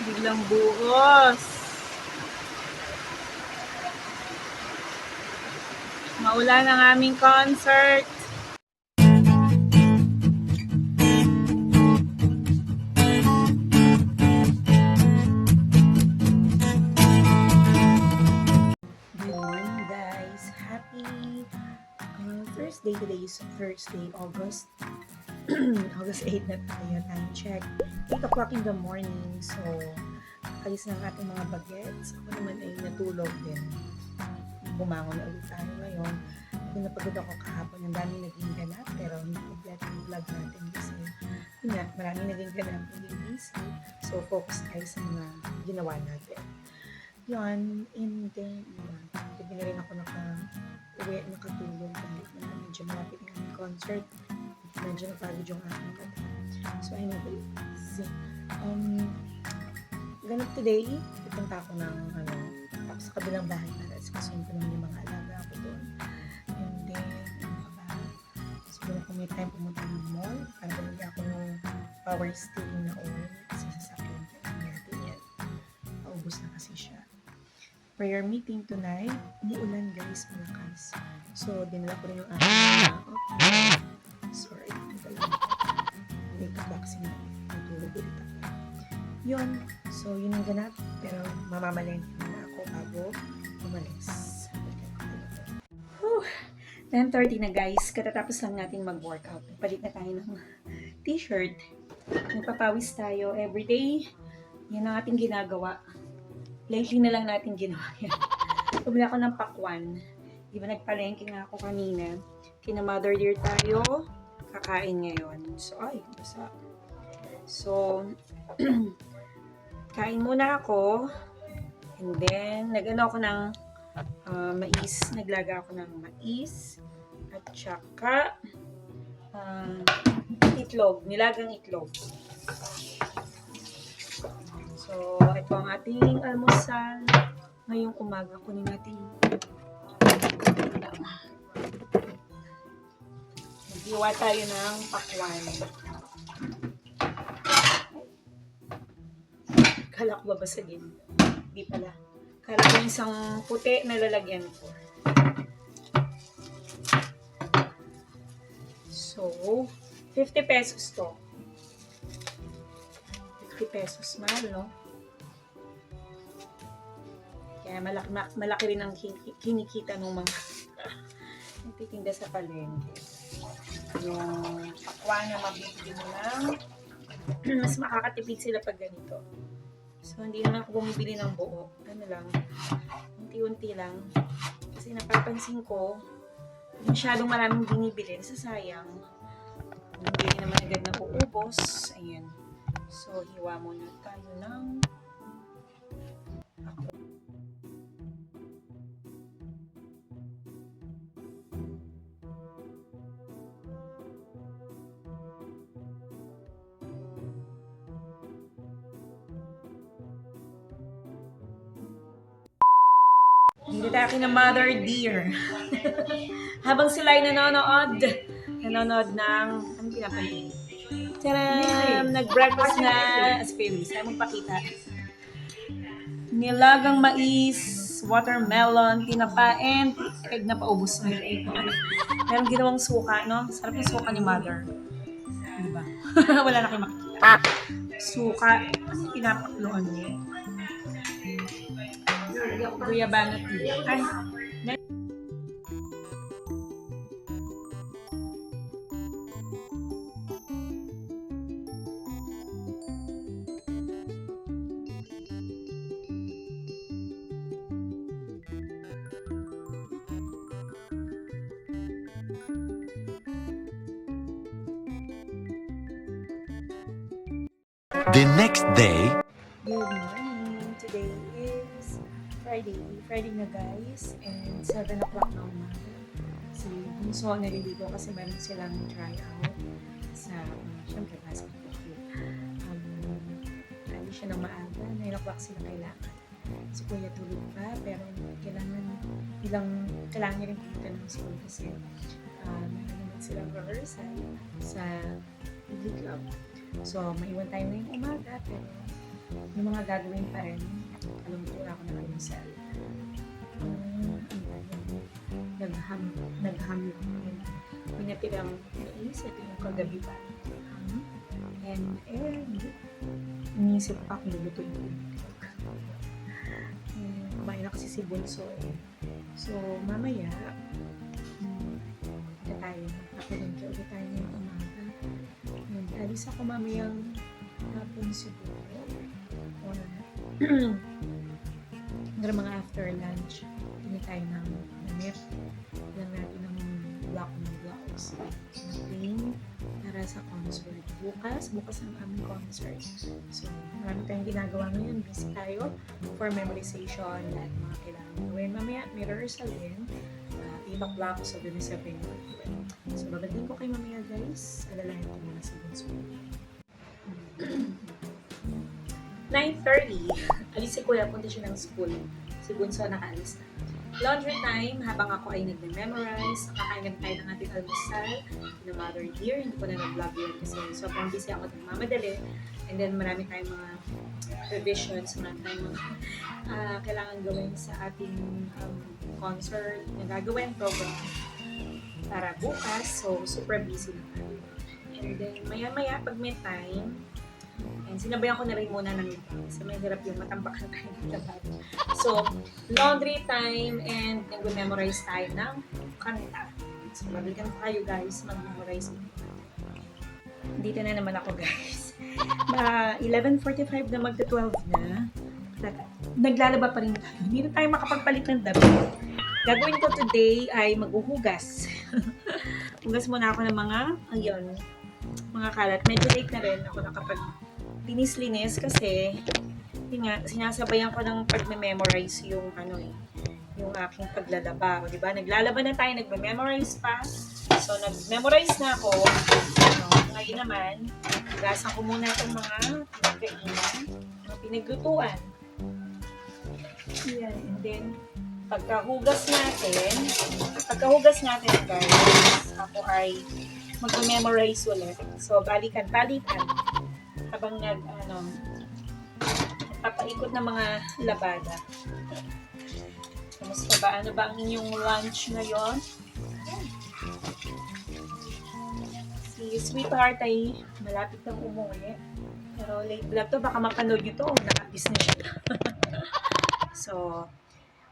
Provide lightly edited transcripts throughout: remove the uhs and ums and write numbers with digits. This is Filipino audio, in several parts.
Biglang buhos. Maulan ang aming concert. Good morning guys. Happy Thursday. Today is Thursday, August August 8 na tayo. Time check. 8 o'clock in the morning. So, alis ng ating mga bagets. Ako naman ay natulog din. Bumangon na ulit tayo ngayon. Napagod ako kahapon. Ang daming naging ganap. Pero hindi complete yung vlog natin kasi yun nga, maraming naging ganap. Hindi busy. So, focus tayo sa mga ginawa natin. Yun. And then, hindi na rin ako nakatulog dahil medyo malapit ng aming concert. Medyo napagod yung aking kata. So, anyways, ganap today, pupunta ako sa kabilang bahay para kasunod ko naman yung mga alaga ako doon. And then, siguro kung may time pumunta ng mall, para bumili ako ng power steering na oil sa sasakyan. Natin yan. Paubos na kasi siya. Prayer meeting tonight. Umuulan guys, malakas. So, dinala ko rin yung aking sorry, may ka-vaccine na natulog ulit ako. Yun. So, yun ang ganap. Pero mamamalengke na ako bago umalis. 10:30 na guys. Katatapos lang natin mag-workout. Palit na tayo ng t-shirt. Nagpapawis tayo everyday. Yan ang ating ginagawa. Lately na lang natin ginawa yan. Bumili ako ng pakwan. Di ba nagpalengke nga ako kanina. Kina Mother Dear tayo. Kakain ngayon. So, basa. So, kain muna ako. And then, nag-ano ako ng mais. Naglaga ako ng mais. At saka, itlog. Nilagang itlog. So, ito ang ating almusal. Ngayong umaga, kunin natin. Maghiwa tayo ng pakwan. Kala ko babasagin. Di pala. Kala ko isang puti na lalagyan ko. So, 50 pesos to. 50 pesos mahal, no? Kaya malaki rin ang kinikita ng mga nagtitinda sa palengke. Yung pakwan na mabibili mo lang, mas makakatipid sila pag ganito. So, hindi naman ako bumibili ng buo. Ano lang, unti-unti lang. Kasi napapansin ko, masyadong maraming binibili. Nasasayang. Hindi naman agad na uubos. Ayan. So, hiwa muna tayo ng ako. Dito tayo na Mother Dear. Habang sila ay nanonood ng, anong pinapanood? Taram! Nag-breakfast na, as famous. Tayo magpakita. Nilagang mais, watermelon, tinapa, and egg na paubos na yung egg. Meron ginawang suka, no? Sarap yung suka ni Mother. Diba? Wala na kayo makikita. Suka, pinapakluan niya. Guyabano tea. Ay, The next day. good morning. Today is Friday. Friday na guys. And 7 o'clock na umaga. Si Bunso naliligo kasi meron silang try out sa, syempre, basketball. Hindi siya ng maaga. 9 o'clock sila kailangan. Si Kuya tulog pa, pero kailangan niya rin pumunta ng school kasi meron naman silang rehearsal sa Club. So, maiwan tayo ngayong umaga, pero yung mga gagawin pa rin. Alam ko na ako ng almusal. Nagham lang. Pinatirang naisip yung kagabi pa. And inisip pa kung luto yung kumain na kasi si Bunso eh. So, mamaya, magpapalingki ulit tayo ngayong umaga. Alis ako mamayang hapon siguro. Or mga after lunch, hindi tayo ng namit. Lang natin ng vlogs na plane para sa concert. Bukas ang aming concert. So, marami tayong ginagawa ngayon. Busy tayo for memorization at mga kailangan gawin. Mamaya, may rehearsal din. Ibakla ko sa dun sa venue. So, babagin ko kay mamaya guys. Alalayan ko muna sa bunso. 9:30. Alis si Kuya, punta siya ng school. Si Bunso nakaalis na. Laundry time, habang ako ay nagme-memorize, nakakain tayo ng ating almusal, na mother dear, hindi ko na nag-vlog yun kasi sobrang busy ako ng mamadali. And then marami tayong mga revisions, marami tayong mga kailangan gawin sa ating concert, nagagawin program para bukas. So, super busy na tayo. And then, maya-maya, pag may time, and sinabayan ko na rin muna ng kasi may hirap yung matambakan tayo ng lahat. So, laundry time and nag-memorize tayo ng kanta. So, mabigyan ko kayo guys mag-memorize. Dito na naman ako guys. 11:45 na magta-12 na. Naglalaba pa rin tayo. Hindi na tayo makapagpalit ng damit. Gagawin ko today ay maghuhugas. Hugas muna ako ng mga kalat. Medyo late na rin ako nakapag linis kasi sinasabayan ko ng pagme-memorize yung yung aking paglalaba. O, diba? Naglalaba na tayo, nagme-memorize pa. So, nag-memorize na ako. Ngayon naman, gasan ko muna itong mga pinagkainan, mga pinaglutuan. Yan. And then, pagkahugas natin guys, ako ay mag-memorize ulit. So, balikan-balikan habang papaikot ng mga labada. Kamusta ba? Ano ba ang inyong lunch ngayon? Si Sweetheart ay malapit ng umuwi. Pero late vlog to, baka mapanood nyo to. Nakapis na siya. So,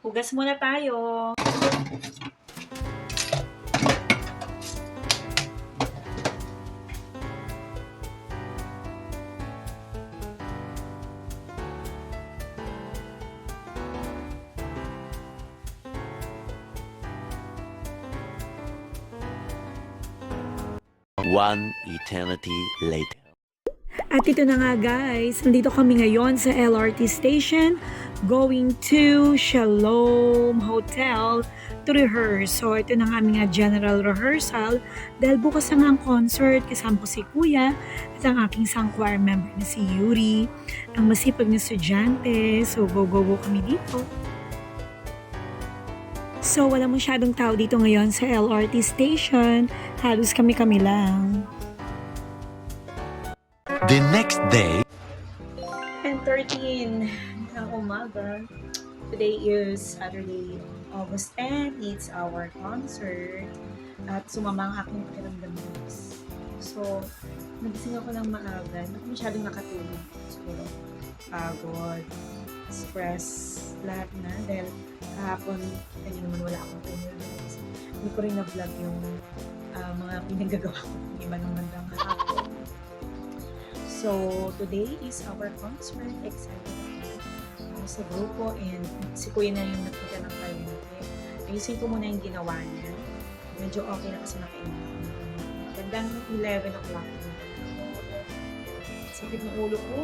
hugas muna tayo. One eternity later. At ito na nga guys, nandito kami ngayon sa LRT station going to Shalom Hotel to rehearse. So ito na nga aming general rehearsal dahil bukas na nga ang concert, kasama ko si Kuya at ang aking sang choir member na si Yuri, ang masipag na estudyante. So go kami dito. So wala masyadong tao dito ngayon sa LRT station, halos kami lang. The next day, 10:13 ng umaga. Today is Saturday, August 10. It's our concert. At sumama ang aking pakiramdam guys. So, nagising ako ng maaga. Hindi ko masyadong nakatulog. Siguro, pagod, stress, lahat na. Dahil kahapon, kanya naman wala akong pinag-vlog. Hindi ko rin na-vlog yung mga pinagagawa ko ng iba ng bandang hapon. So, today is our concert. Excited ako sa grupo and si Kuya na yung nagpunta ng palengke. Ayusin ko muna yung ginawa niya. Medyo okay na kasi nakainin ako. Gandang 11 o'clock. Sakit ng ulo ko.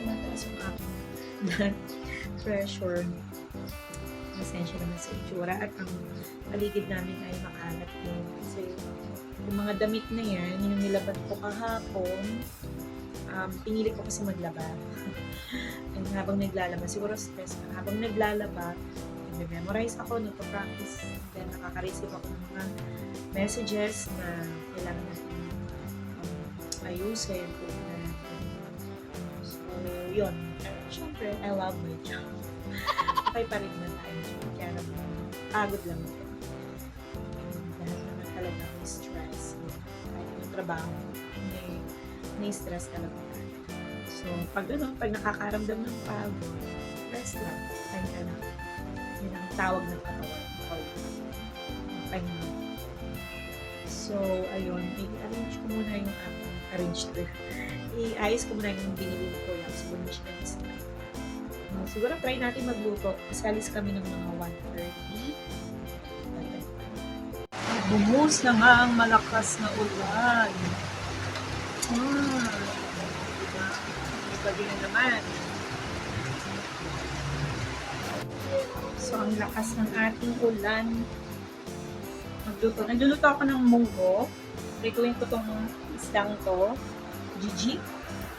Mataas yung aking blood pressure. Pasensya naman sa itsura at ang paligid namin ay makalat din. Kasi yung mga damit na yan, yung nilabad ko kahapon, pinili ko kasi maglaba. And habang naglalaba, siguro stress na. Habang naglalaba, nag-memorize ako, nagpa-practice, then nakaka-receive ako ng mga messages na kailangan natin ayusin. So, yun. Siyempre, I love my job. Okay pa rin na tayo. Kaya naman, pagod lang ako. Dahil naman talaga may stress. Kahit yung trabaho, may stress talaga tayo. So, pag nakakaramdam ng pagod, rest lang. Pahinga lang. Yun ang tawag ng katawan. Pahinga. So, ayun, i-arrange ko muna yung i-ayos ko muna yung binili ko yung sa Bonchins. Siguro try natin magluto. Kasi alis kami ng mga 1:30. Bumuhos na nga ang malakas na ulan. May bagay na naman. So, ang lakas ng ating ulan. Nagluluto ako ng munggo. Prituin ko tong isdang to. Gigi.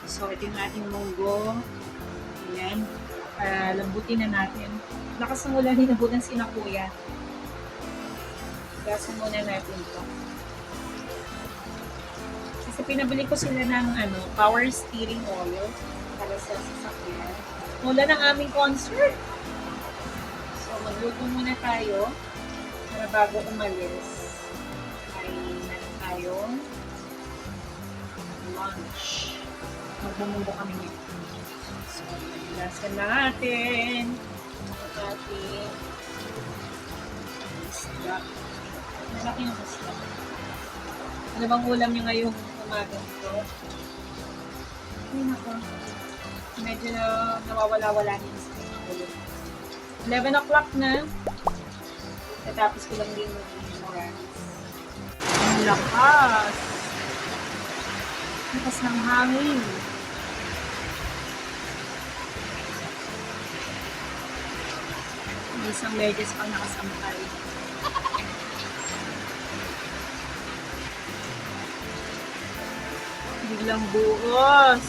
So, ito yung ating munggo. Ayan. Lambutin na natin. Lakas ng ulan, hinabutan si na kuya. Gasan muna natin ito. Kasi pinabili ko sila ng power steering oil para sa sasakyan. Mula ng aming concert. So, magluto muna tayo para bago umalis ay meron tayong lunch. Magbumunggo kami nito. So, ilasan natin ang ating isda. Malaki yung isda. Ano bang ulam nyo ngayong umaga ito? Ay, nako. Medyo nawawala-wala niya sa ulam. 11 o'clock na. Natapos ko lang din mag-memorize. Ang lakas! Lakas ng hangin. May isang medyas pang nakasampay. Biglang buhos.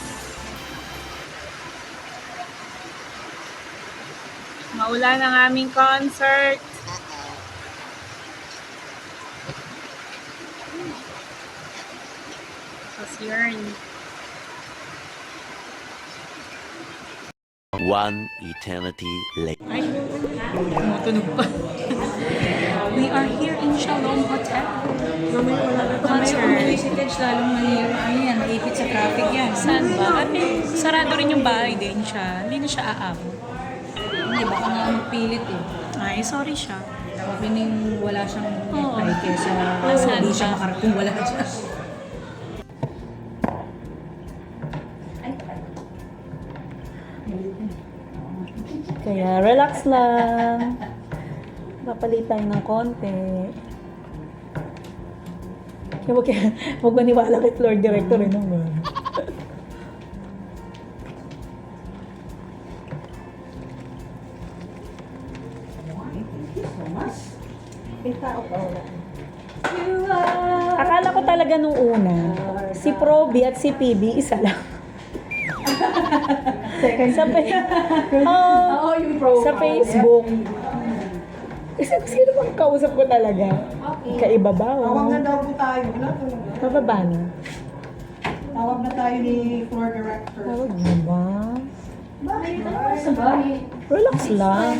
Maulan ang aming concert. Tapos yarn. One eternity later. Ay, tumutunog pa. We are here in Shalom Hotel. Concert. Visitage lalong yan, maipit sa traffic yan. Saan ba? Sarado rin yung bahay din siya. Hindi na siya aabot. Hindi, baka nga magpilit eh. Ay, sorry siya. Sabi ning wala siyang Oo. necktie kesa Nasaan hindi siya ba? makarating, wala siya. Kaya relax lang. Papalit tayo ng konti. Kaya huwag maniwala kay floor director rin naman. Akala ko talaga nung una, si Proby at si PB isa lang. sa, Yung pro. sa Facebook. Kasi sino bang kausap ko talaga? Kaiba ba? Tawag na daw po tayo. Wala po. Pababa na. Tawag na tayo ni floor director. Tawag mo ba? Sa bahay. Relax lang.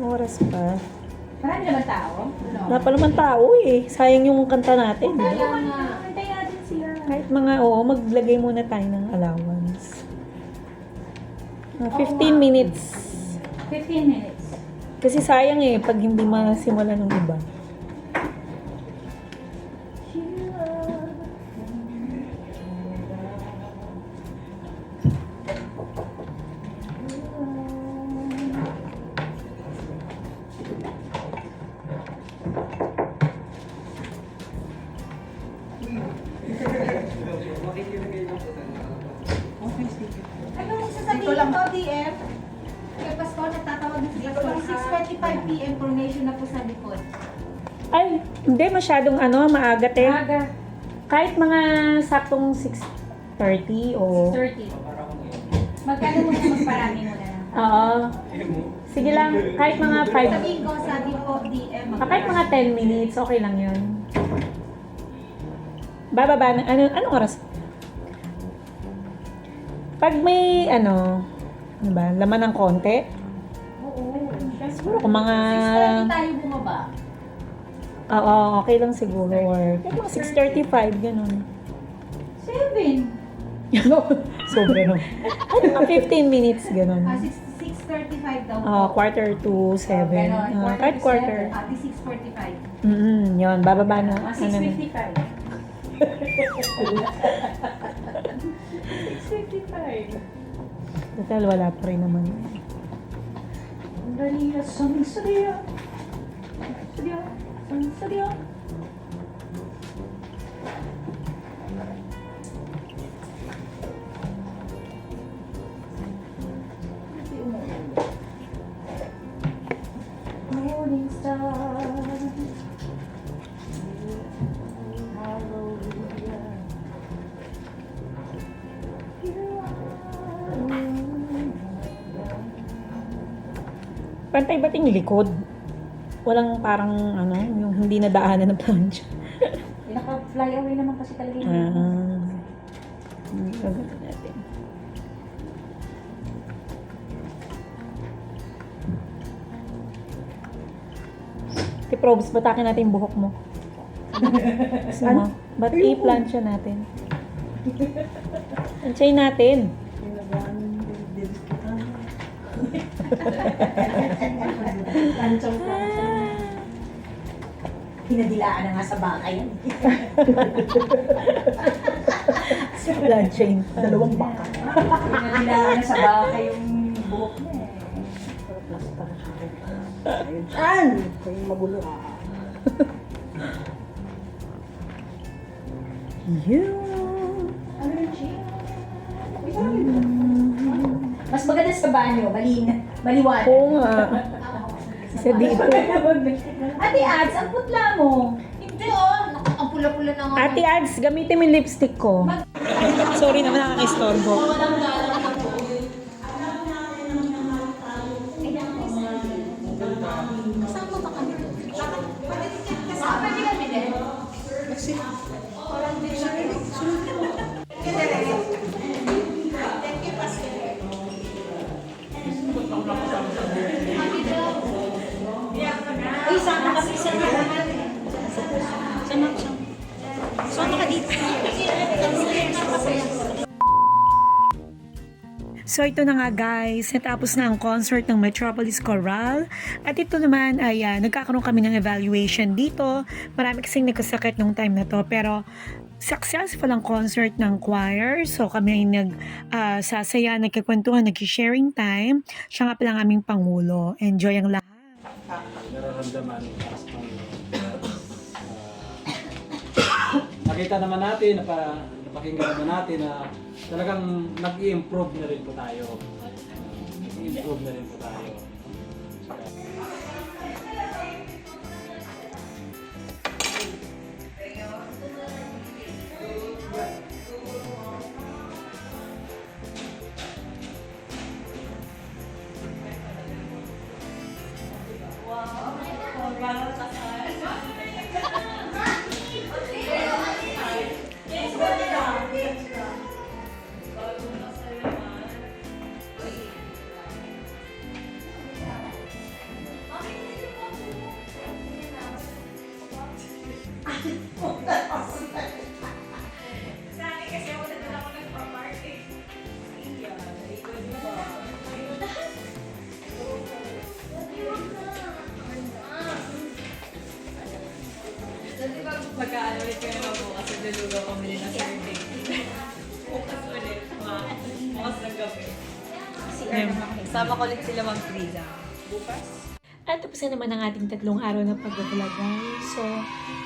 Oras pa. Marami naman tao? Wala pa naman tao eh. Sayang yung kanta natin. Di ba? Kaya nga. Hintay natin siya. Kahit mga, maglagay muna tayo ng allowance. 15 minutes. 15 minutes. Kasi sayang eh, pag hindi masimula ng iba. Ano yung sasabihin ko, DM? Kaya Pasko, nagtatawag na si Pasko. 6:45 p.m. coronation na po sa likod. Ay, hindi masyadong maaga te. Aga. Kahit mga saktong 6:30 o... 30. Magkano muna magparami muna lang? Oo. Sige lang, kahit mga 5... Sabihin ko, sabi ko, DM. Kahit mga 10 minutes, okay lang yun. Bababa na, anong oras? Pag may, ano ba, laman ng konti, Oo. siguro kung mga, 6:30 tayo bumaba. oo, okay lang siguro. Or, kahit mga 6:35, ganun. 7. No, sobra no. Mga 15 minutes, ganun. 6:35 daw po. Quarter to 7. Ganon. Kahit to quarter. 7, Ati 6:45. Yun, bababa na. Ah, Ano na. 6:55. 6:55. Total, wala pa rin naman. Dali na sangsariya. Sangsariya. Sangsariya. Morning star. Hallelujah. Pantay ba't yung likod? Walang parang, ano, yung hindi nadaanan ng plancha. Naka-fly away naman kasi talaga yun. Gagawin natin. Si Probes, batakin natin yung buhok mo. Gusto mo? Ba't i-plancha natin? Planchayin natin. Pinadilaan na nga sa baka yan. Planchayin. Dalawang baka. Pinadilaan na sa baka yung buhok niya eh. Ayun, Chan! Kayong magulo ha. Ano yung chick? Mas maganda sa banyo, maliwanag. Oo nga. Isa dito. Ate Ads, ang putla mo. Hindi oh, naku, ang pula-pula na nga. Ate Ads, gamitin mo yung lipstick ko. Sorry naman, nakaka-istorbo. Kasama ba kami? Kasama din kami din. Uy, sama kami sa naman. Sama ka dito. So ito na nga guys, natapos na ang concert ng Metropolis Chorale. At ito naman ay nagkakaroon kami ng evaluation dito. Marami kasing nagkasakit nung time na to. Pero successful ang concert ng choir. So kami ay nagsasaya, nagkikwentuhan, nag-sharing time. Siya nga pala ang aming Pangulo. Enjoy ang lahat. Nararamdaman nakita naman natin, napakinggan naman natin na talagang nag-i-improve na rin po tayo. Nag-i-improve na rin po tayo. Pagka-ano ulit kayo naman bukas, naglulugaw kami rin na serving. Bukas ulit, bukas ng gabi. Sama ko ulit sila Ma'am Friza. Bukas? At tapos na naman ang ating 3 araw na pag-vlog guys. So,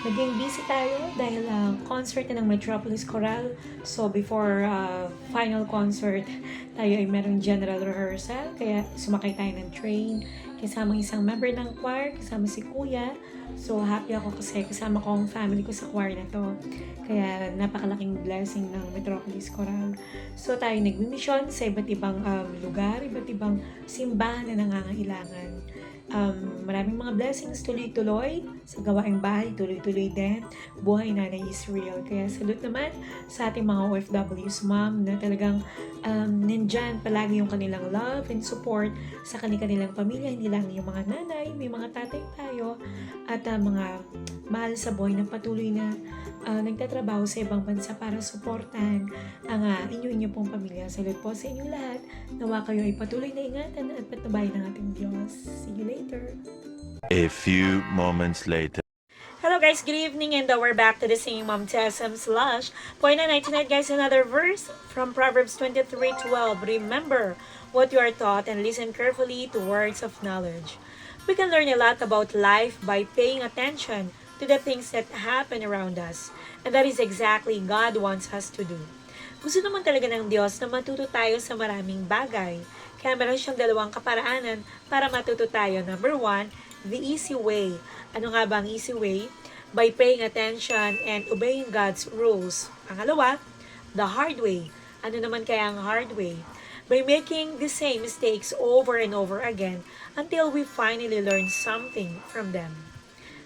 naging busy tayo dahil concert na ng Metropolis Chorale. So, before final concert, tayo ay merong general rehearsal. Kaya sumakay tayo ng train. Kasama isang member ng choir, kasama si Kuya. So, happy ako kasi kasama ko ang family ko sa choir na to. Kaya napakalaking blessing ng Metropolis Chorale. So, tayo nagmi-mission sa iba't ibang lugar, iba't ibang simbahan na nangangailangan. Maraming mga blessings tuloy-tuloy sa gawaing bahay, tuloy-tuloy din. Buhay Nanay Israel. Kaya salute naman sa ating mga OFWs ma'am na talagang nandyan palagi yung kanilang love and support sa kanilang pamilya, hindi lang yung mga nanay, may mga tatay tayo, at mga mahal sa buhay na patuloy na nagtatrabaho sa ibang bansa para suportahan ang inyo pong pamilya. Salud po sa inyong lahat. Nawa kayo ay patuloy na ingatan at patubayan ng ating Diyos. See you later. A few moments later. Hello guys, good evening, and we're back to the singing Mom TSM Slash. Point na night tonight guys, another verse from Proverbs 23:12. Remember what you are taught and listen carefully to words of knowledge. We can learn a lot about life by paying attention to the things that happen around us. And that is exactly God wants us to do. Gusto naman talaga ng Diyos na matuto tayo sa maraming bagay. Kaya meron siyang dalawang kaparaanan para matuto tayo. Number 1, the easy way. Ano nga ba ang easy way? By paying attention and obeying God's rules. Pangalawa, the hard way. Ano naman kaya ang hard way? By making the same mistakes over and over again until we finally learn something from them.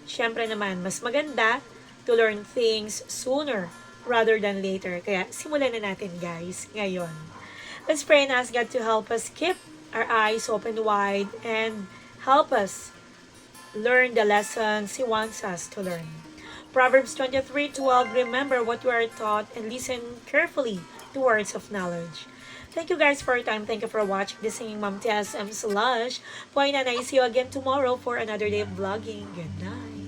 Siyempre naman, mas maganda to learn things sooner rather than later. Kaya simulan na natin guys, ngayon. Let's pray and ask God to help us keep our eyes open wide and help us learn the lessons He wants us to learn. Proverbs 23:12, remember what you are taught and listen carefully to words of knowledge. Thank you guys for your time. Thank you for watching the Singing Mom TSM Slash. Boy, Nanay, see you again tomorrow for another day of vlogging. Good night.